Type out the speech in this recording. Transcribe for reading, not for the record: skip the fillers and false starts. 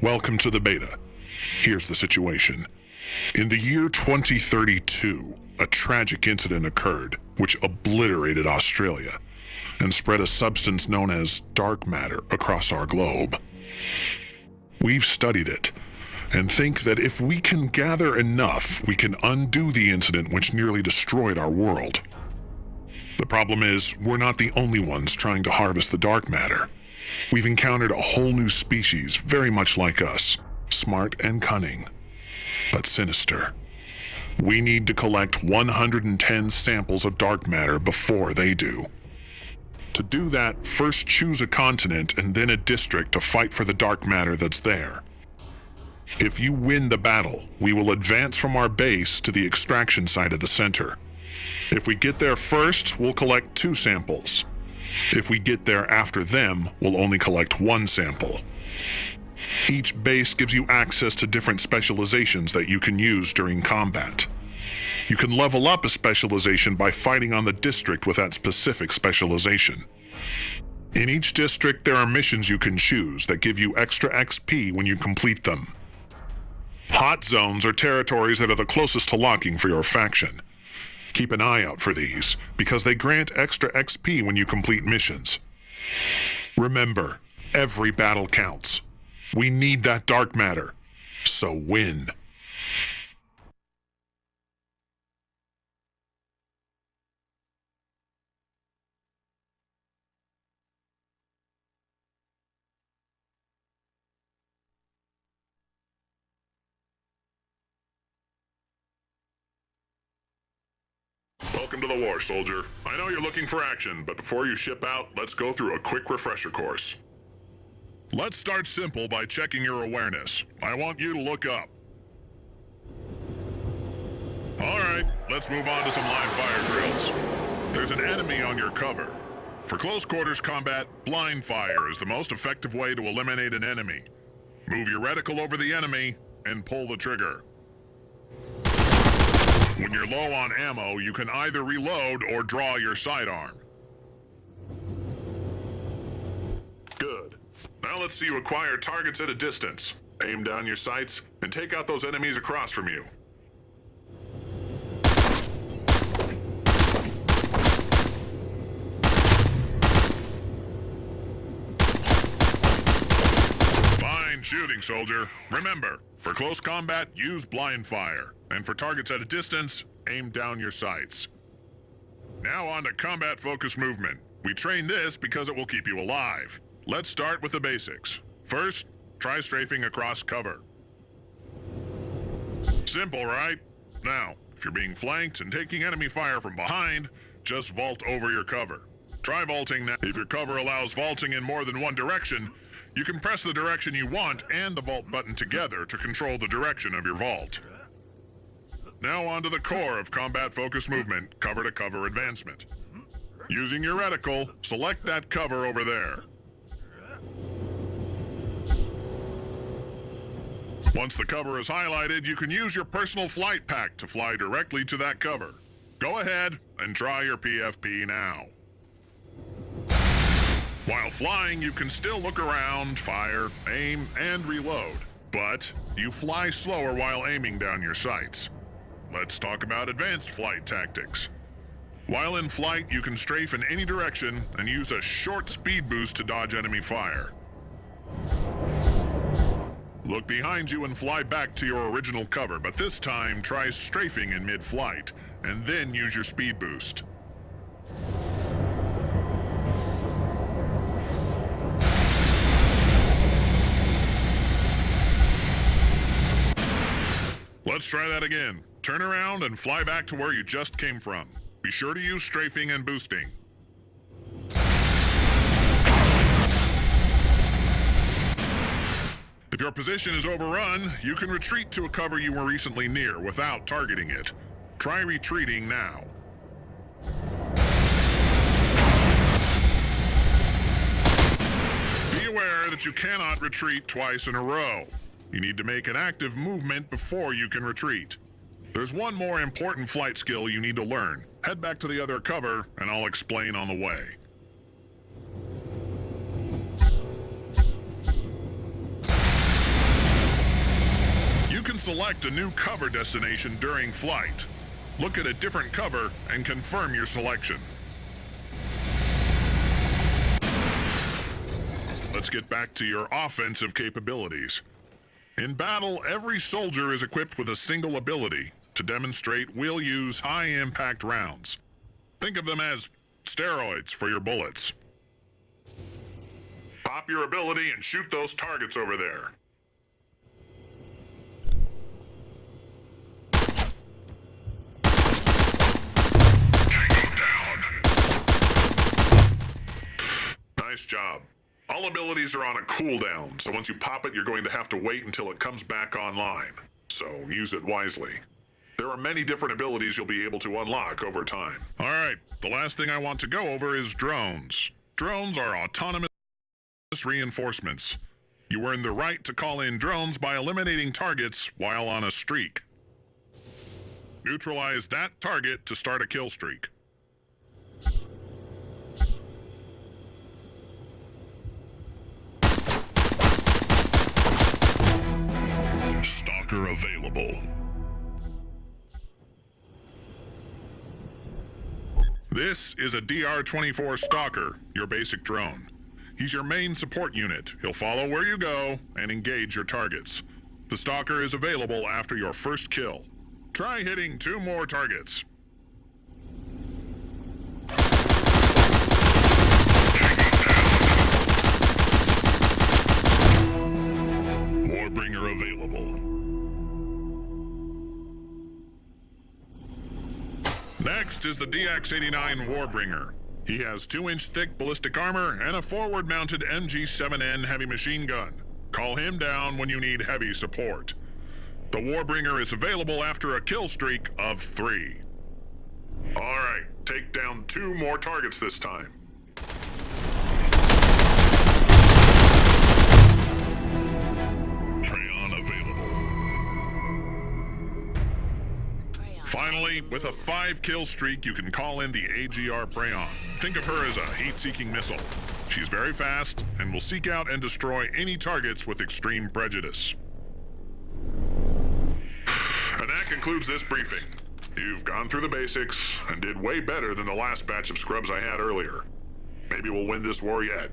Welcome to the beta. Here's the situation. In the year 2032, a tragic incident occurred which obliterated Australia and spread a substance known as dark matter across our globe. We've studied it and think that if we can gather enough, we can undo the incident which nearly destroyed our world. The problem is, we're not the only ones trying to harvest the dark matter. We've encountered a whole new species very much like us, smart and cunning, but sinister. We need to collect 110 samples of dark matter before they do. To do that, first choose a continent and then a district to fight for the dark matter that's there. If you win the battle, we will advance from our base to the extraction site of the center. If we get there first, we'll collect 2 samples. If we get there after them, we'll only collect 1 sample. Each base gives you access to different specializations that you can use during combat. You can level up a specialization by fighting on the district with that specific specialization. In each district, there are missions you can choose that give you extra XP when you complete them. Hot zones are territories that are the closest to locking for your faction. Keep an eye out for these, because they grant extra XP when you complete missions. Remember, every battle counts. We need that dark matter, so win. Welcome to the war, soldier. I know you're looking for action, but before you ship out, let's go through a quick refresher course. Let's start simple by checking your awareness. I want you to look up. Alright, let's move on to some line fire drills. There's an enemy on your cover. For close quarters combat, blind fire is the most effective way to eliminate an enemy. Move your reticle over the enemy and pull the trigger. When you're low on ammo, you can either reload or draw your sidearm. Good. Now let's see you acquire targets at a distance. Aim down your sights and take out those enemies across from you. Fine shooting, soldier. Remember, for close combat, use blind fire. And for targets at a distance, aim down your sights. Now on to combat focus movement. We train this because it will keep you alive. Let's start with the basics. First, try strafing across cover. Simple, right? Now, if you're being flanked and taking enemy fire from behind, just vault over your cover. Try vaulting now. If your cover allows vaulting in more than one direction, you can press the direction you want and the vault button together to control the direction of your vault. Now on to the core of combat focus movement, cover-to-cover advancement. Using your reticle, select that cover over there. Once the cover is highlighted, you can use your personal flight pack to fly directly to that cover. Go ahead and try your PFP now. While flying, you can still look around, fire, aim, and reload. But you fly slower while aiming down your sights. Let's talk about advanced flight tactics. While in flight, you can strafe in any direction and use a short speed boost to dodge enemy fire. Look behind you and fly back to your original cover, but this time try strafing in mid-flight, and then use your speed boost. Let's try that again. Turn around and fly back to where you just came from. Be sure to use strafing and boosting. If your position is overrun, you can retreat to a cover you were recently near without targeting it. Try retreating now. Be aware that you cannot retreat twice in a row. You need to make an active movement before you can retreat. There's one more important flight skill you need to learn. Head back to the other cover, and I'll explain on the way. select a new cover destination during flight. Look at a different cover and confirm your selection. Let's get back to your offensive capabilities. In battle, every soldier is equipped with a single ability. To demonstrate, we'll use high-impact rounds. Think of them as steroids for your bullets. Pop your ability and shoot those targets over there. Tango down. Nice job. All abilities are on a cooldown, so once you pop it, you're going to have to wait until it comes back online. So use it wisely. There are many different abilities you'll be able to unlock over time. All right, the last thing I want to go over is drones. Drones are autonomous reinforcements. You earn the right to call in drones by eliminating targets while on a streak. Neutralize that target to start a kill streak. Stalker available. This is a DR-24 Stalker, your basic drone. He's your main support unit. He'll follow where you go and engage your targets. The Stalker is available after your first kill. Try hitting 2 more targets. Warbringer available. Next is the DX-89 Warbringer. He has 2-inch thick ballistic armor and a forward-mounted MG7N heavy machine gun. Call him down when you need heavy support. The Warbringer is available after a kill streak of 3. All right, take down 2 more targets this time. Praeon available. Finally, with a 5-kill streak, you can call in the AGR Praeon. Think of her as a heat-seeking missile. She's very fast and will seek out and destroy any targets with extreme prejudice. And that concludes this briefing. You've gone through the basics and did way better than the last batch of scrubs I had earlier. Maybe we'll win this war yet.